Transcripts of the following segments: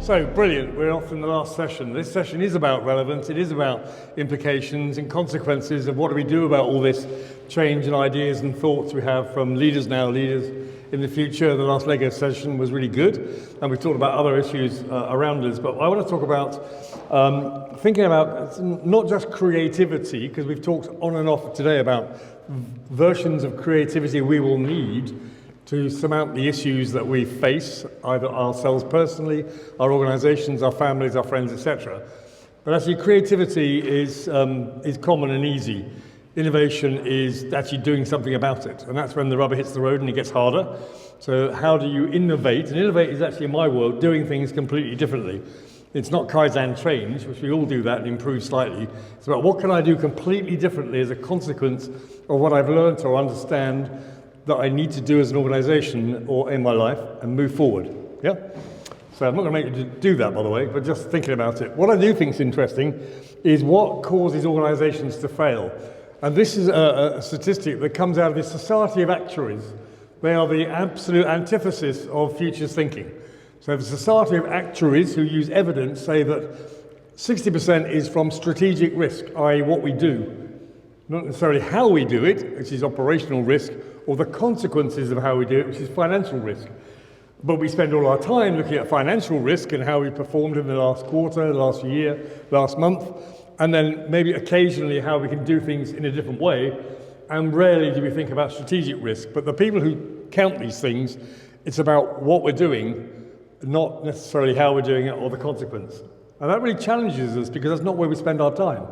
So, brilliant. We're off in the last session. This session is about relevance. It is about implications and consequences of what do we do about all this change and ideas and thoughts we have from leaders now, leaders in the future. The last Lego session was really good, and we've talked about other issues around us. But I want to talk about thinking about not just creativity, because we've talked on and off today about versions of creativity we will need to surmount the issues that we face, either ourselves personally, our organizations, our families, our friends, etc. But actually creativity is common and easy. Innovation is actually doing something about it, and that's when the rubber hits the road and it gets harder. So how do you innovate? And innovate is actually, in my world, doing things completely differently. It's not Kaizen change, which we all do that and improve slightly. It's about what can I do completely differently as a consequence of what I've learned or understand that I need to do as an organization or in my life and move forward. Yeah? So I'm not going to make you do that, by the way, but just thinking about it. What I do think is interesting is what causes organizations to fail. And this is a statistic that comes out of the Society of Actuaries. They are the absolute antithesis of futures thinking. So the Society of Actuaries, who use evidence, say that 60% is from strategic risk, i.e. what we do. Not necessarily how we do it, which is operational risk, or the consequences of how we do it, which is financial risk. But we spend all our time looking at financial risk and how we performed in the last quarter, last year, last month, and then maybe occasionally how we can do things in a different way, and rarely do we think about strategic risk. But the people who count these things, it's about what we're doing, not necessarily how we're doing it or the consequence. And that really challenges us because that's not where we spend our time.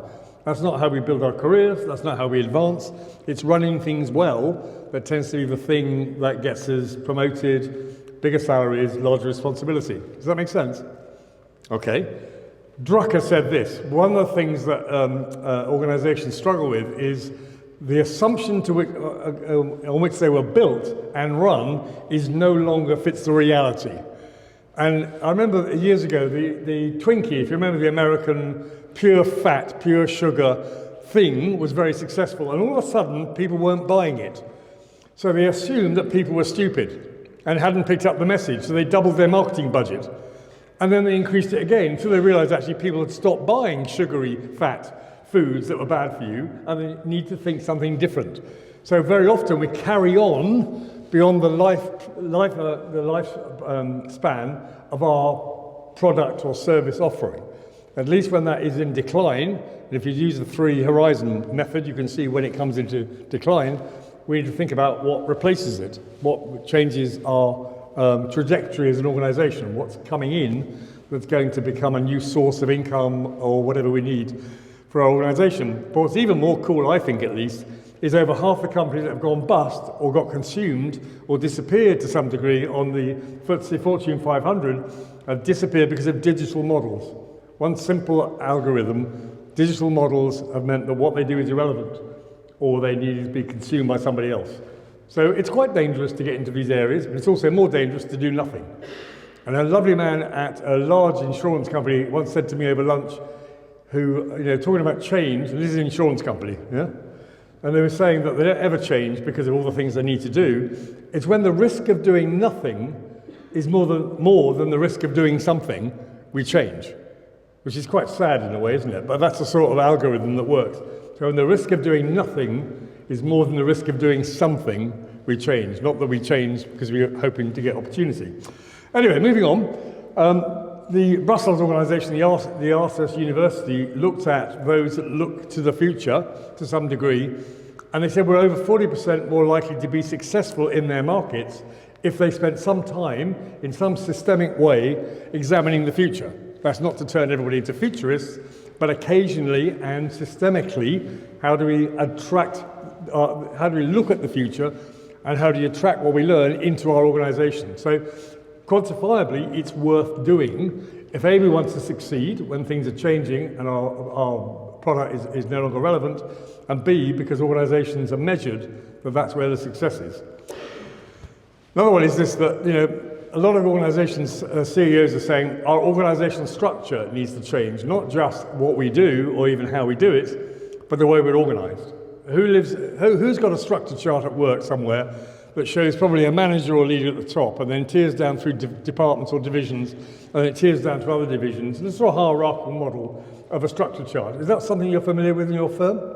That's not how we build our careers, that's not how we advance. It's running things well that tends to be the thing that gets us promoted, bigger salaries, larger responsibility. Does that make sense? Okay. Drucker said this: one of the things that organizations struggle with is the assumption to which, on which they were built and run is no longer fits the reality. And I remember years ago, the Twinkie, if you remember the American pure fat, pure sugar thing was very successful, and all of a sudden people weren't buying it. So they assumed that people were stupid and hadn't picked up the message, so they doubled their marketing budget. And then they increased it again until they realized actually people had stopped buying sugary, fat foods that were bad for you, and they need to think something different. So very often we carry on beyond the life span of our product or service offering. At least when that is in decline, and if you use the 3 horizon method, you can see when it comes into decline, we need to think about what replaces it, what changes our trajectory as an organization, what's coming in that's going to become a new source of income or whatever we need for our organization. But what's even more cool, I think at least, is over half the companies that have gone bust or got consumed or disappeared to some degree on the FTSE Fortune 500 have disappeared because of digital models. One simple algorithm, digital models have meant that what they do is irrelevant or they need to be consumed by somebody else. So it's quite dangerous to get into these areas, but it's also more dangerous to do nothing. And a lovely man at a large insurance company once said to me over lunch, who, talking about change, and this is an insurance company, yeah? And they were saying that they don't ever change because of all the things they need to do. It's when the risk of doing nothing is more than the risk of doing something, we change. Which is quite sad in a way, isn't it? But that's the sort of algorithm that works. So when the risk of doing nothing is more than the risk of doing something, we change. Not that we change because we're hoping to get opportunity. Anyway, moving on. The Brussels organisation, the Aarhus University, looked at those that look to the future to some degree, and they said we're over 40% more likely to be successful in their markets if they spent some time in some systemic way examining the future. That's not to turn everybody into futurists, but occasionally and systemically, how do we look at the future, and how do you attract what we learn into our organisation? So, quantifiably, it's worth doing if A, we want to succeed when things are changing and our product is no longer relevant, and B, because organisations are measured that that's where the success is. Another one is this, that a lot of organisations, CEOs are saying our organisational structure needs to change, not just what we do or even how we do it, but the way we're organised. Who's got a structure chart at work somewhere that shows probably a manager or leader at the top and then tiers down through departments or divisions, and it tiers down to other divisions. And it's a sort of hierarchical model of a structure chart. Is that something you're familiar with in your firm?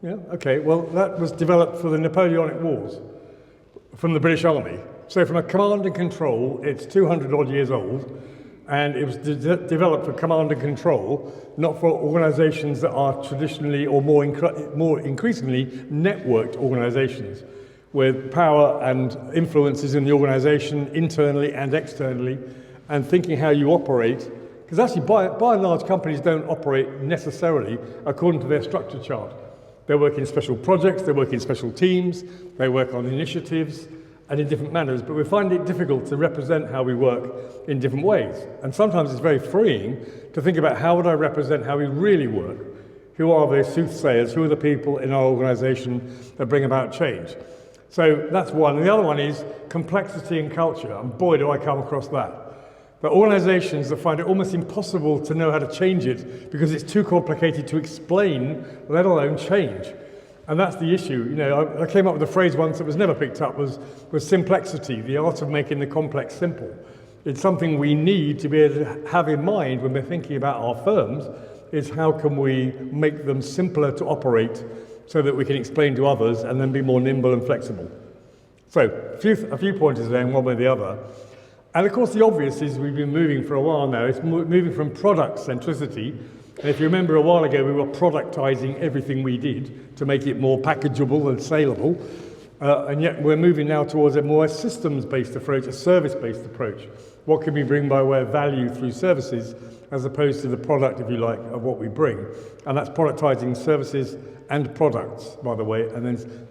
Yeah, okay. Well, that was developed for the Napoleonic Wars from the British Army. So from a command and control, it's 200 odd years old, and it was developed for command and control, not for organizations that are traditionally or more increasingly networked organizations with power and influences in the organization internally and externally, and thinking how you operate. Because actually, by and large, companies don't operate necessarily according to their structure chart. They work in special projects, they work in special teams, they work on initiatives, and in different manners, but we find it difficult to represent how we work in different ways. And sometimes it's very freeing to think about how would I represent how we really work? Who are the soothsayers? Who are the people in our organisation that bring about change? So that's one. And the other one is complexity and culture, and boy, do I come across that. But organisations that find it almost impossible to know how to change it because it's too complicated to explain, let alone change. And that's the issue. You know, I came up with a phrase once that was never picked up, was simplexity, the art of making the complex simple. It's something we need to be able to have in mind when we're thinking about our firms, is how can we make them simpler to operate so that we can explain to others and then be more nimble and flexible. So a few pointers there, one way or the other. And of course the obvious is we've been moving for a while now. It's moving from product centricity. And if you remember a while ago, we were productizing everything we did to make it more packageable and saleable. And yet we're moving now towards a more systems-based approach, a service-based approach. What can we bring by way of value through services as opposed to the product, if you like, of what we bring? And that's productizing services and products, by the way, and then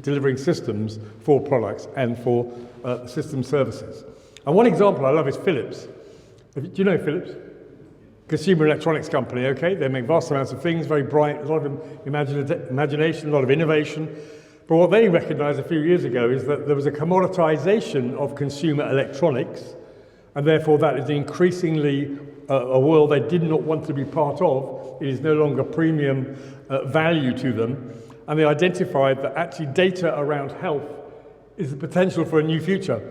delivering systems for products and for system services. And one example I love is Philips. Do you know Philips? Consumer electronics company, okay? They make vast amounts of things, very bright, a lot of imagination, a lot of innovation. But what they recognized a few years ago is that there was a commoditization of consumer electronics, and therefore that is increasingly a world they did not want to be part of. It is no longer premium value to them. And they identified that actually data around health is the potential for a new future.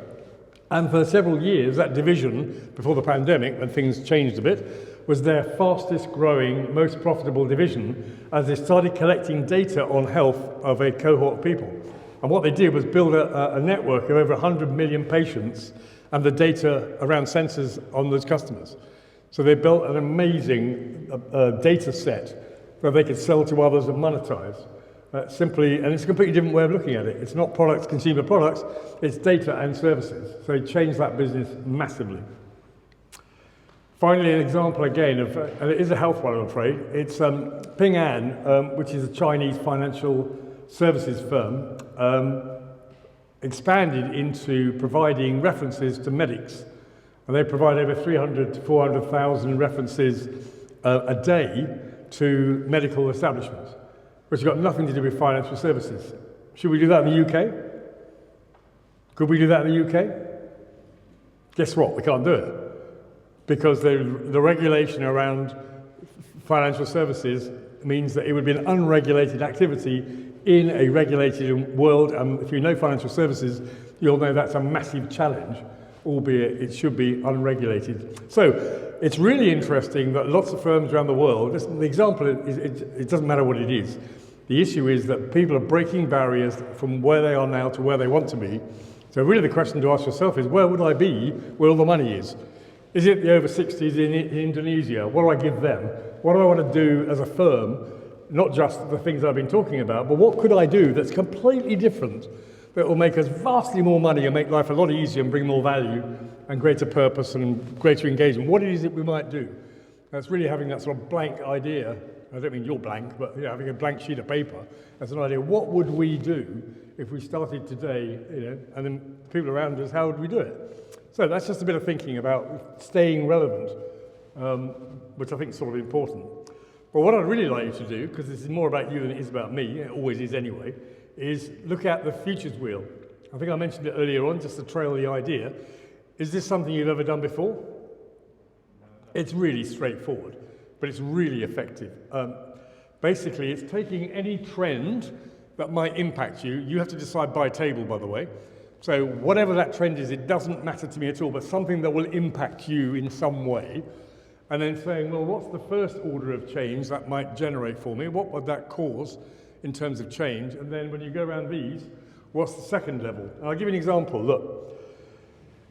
And for several years, that division, before the pandemic, when things changed a bit, was their fastest growing, most profitable division as they started collecting data on health of a cohort of people. And what they did was build a network of over 100 million patients and the data around sensors on those customers. So they built an amazing data set that they could sell to others and monetize. And it's a completely different way of looking at it. It's not products, consumer products, it's data and services. So they changed that business massively. Finally, an example again of, and it is a health one, I'm afraid. It's Ping An, which is a Chinese financial services firm, expanded into providing references to medics. And they provide over 300 to 400,000 references a day to medical establishments, which has got nothing to do with financial services. Should we do that in the UK? Could we do that in the UK? Guess what? We can't do it. Because the regulation around financial services means that it would be an unregulated activity in a regulated world. And if you know financial services, you'll know that's a massive challenge, albeit it should be unregulated. So it's really interesting that lots of firms around the world, the example is it doesn't matter what it is. The issue is that people are breaking barriers from where they are now to where they want to be. So really the question to ask yourself is, where would I be where all the money is? Is it the over 60s in Indonesia? What do I give them? What do I want to do as a firm? Not just the things I've been talking about, but what could I do that's completely different, that will make us vastly more money and make life a lot easier and bring more value and greater purpose and greater engagement? What is it we might do? That's really having that sort of blank idea. I don't mean you're blank, but having a blank sheet of paper as an idea. What would we do if we started today, and then people around us, how would we do it? So that's just a bit of thinking about staying relevant, which I think is sort of important. But what I'd really like you to do, because this is more about you than it is about me, it always is anyway, is look at the futures wheel. I think I mentioned it earlier on, just to trail the idea. Is this something you've ever done before? It's really straightforward, but it's really effective. Basically, it's taking any trend that might impact you. You have to decide by table, by the way. So whatever that trend is, it doesn't matter to me at all, but something that will impact you in some way. And then saying, well, what's the first order of change that might generate for me? What would that cause in terms of change? And then when you go around these, what's the second level? And I'll give you an example. Look,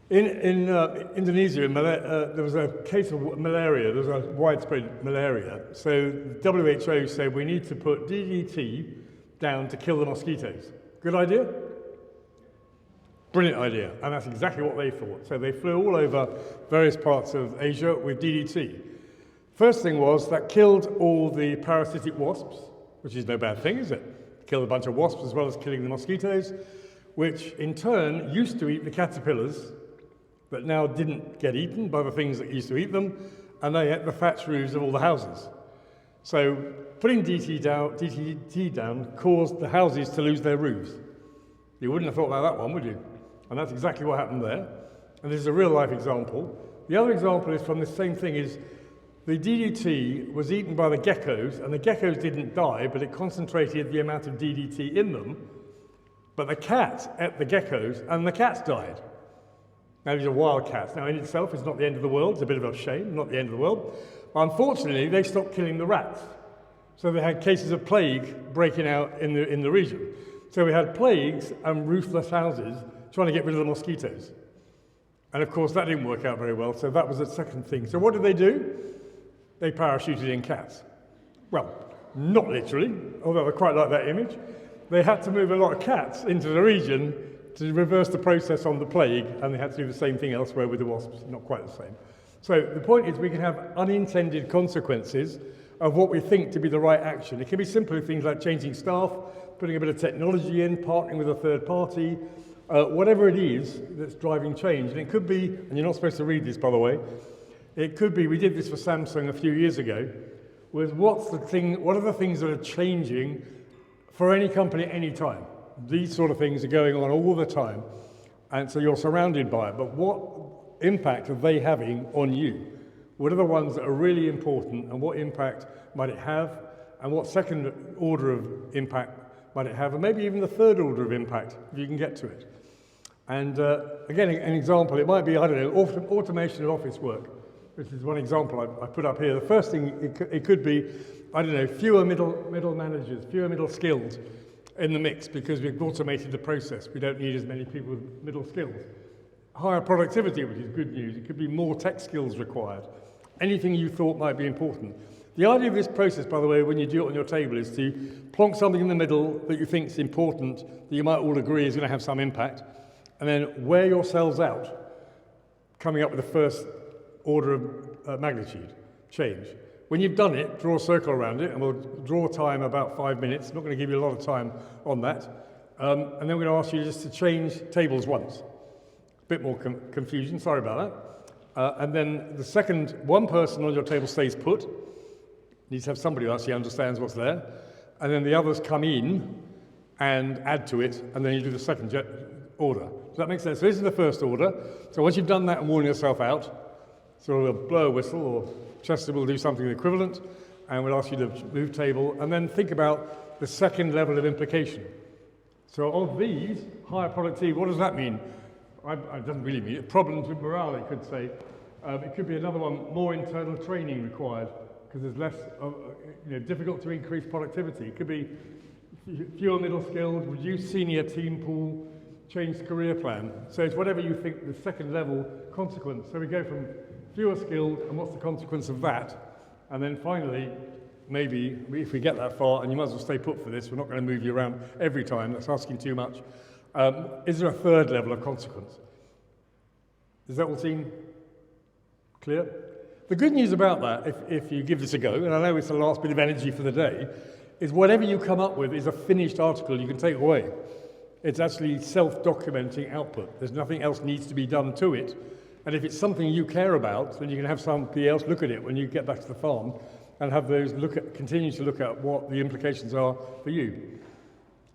in Indonesia, there was a case of malaria. There was a widespread malaria. So the WHO said we need to put DDT down to kill the mosquitoes. Good idea? Brilliant idea, and that's exactly what they thought. So they flew all over various parts of Asia with DDT. First thing was that killed all the parasitic wasps, which is no bad thing, is it? Killed a bunch of wasps as well as killing the mosquitoes, which in turn used to eat the caterpillars, but now didn't get eaten by the things that used to eat them, and they ate the thatched roofs of all the houses. So putting DDT down caused the houses to lose their roofs. You wouldn't have thought about that one, would you? And that's exactly what happened there. And this is a real-life example. The other example is from the same thing is the DDT was eaten by the geckos, and the geckos didn't die, but it concentrated the amount of DDT in them. But the cat ate the geckos, and the cats died. Now, these are wild cats. Now, in itself, it's not the end of the world. It's a bit of a shame, not the end of the world. Unfortunately, they stopped killing the rats. So they had cases of plague breaking out in the region. So we had plagues and roofless houses trying to get rid of the mosquitoes. And of course, that didn't work out very well, so that was the second thing. So what did they do? They parachuted in cats. Well, not literally, although I quite like that image. They had to move a lot of cats into the region to reverse the process on the plague, and they had to do the same thing elsewhere with the wasps, not quite the same. So the point is we can have unintended consequences of what we think to be the right action. It can be simple things like changing staff, putting a bit of technology in, partnering with a third party, whatever it is that's driving change. And it could be, and you're not supposed to read this, by the way, it could be, we did this for Samsung a few years ago, was what are the things that are changing for any company at any time? These sort of things are going on all the time, and so you're surrounded by it. But what impact are they having on you? What are the ones that are really important, and what impact might it have, and what second order of impact might it have, and maybe even the third order of impact, if you can get to it. And again, an example, it might be, I don't know, automation of office work. This is one example I put up here. The first thing, it could be, I don't know, fewer middle managers, fewer middle skills in the mix because we've automated the process. We don't need as many people with middle skills. Higher productivity, which is good news. It could be more tech skills required. Anything you thought might be important. The idea of this process, by the way, when you do it on your table, is to plonk something in the middle that you think is important, that you might all agree is going to have some impact, and then wear yourselves out, coming up with the first order of magnitude change. When you've done it, draw a circle around it, and we'll draw time about 5 minutes. I'm not going to give you a lot of time on that. And then we're going to ask you just to change tables once. A bit more confusion, sorry about that. And then the second, one person on your table stays put. Needs to have somebody who actually understands what's there. And then the others come in and add to it, and then you do the second order. Does that make sense? So this is the first order. So once you've done that and worn yourself out, so we'll blow a whistle, or Chester will do something equivalent, and we'll ask you to move table, and then think about the second level of implication. So of these, higher productivity, what does that mean? It doesn't really mean it. Problems with morale, it could say. It could be another one, more internal training required, because there's less, difficult to increase productivity. It could be fewer middle skills, reduce senior team pool, change the career plan. So it's whatever you think the second level consequence. So we go from fewer skilled, and what's the consequence of that? And then finally, maybe, if we get that far, and you might as well stay put for this, we're not going to move you around every time, that's asking too much. Is there a third level of consequence? Does that all seem clear? The good news about that, if you give this a go, and I know it's the last bit of energy for the day, is whatever you come up with is a finished article you can take away. It's actually self-documenting output. There's nothing else needs to be done to it. And if it's something you care about, then you can have somebody else look at it when you get back to the farm and have those continue to look at what the implications are for you.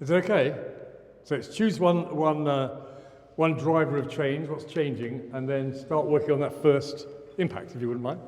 Is that okay? So it's choose one driver of change, what's changing, and then start working on that first impact, if you wouldn't mind.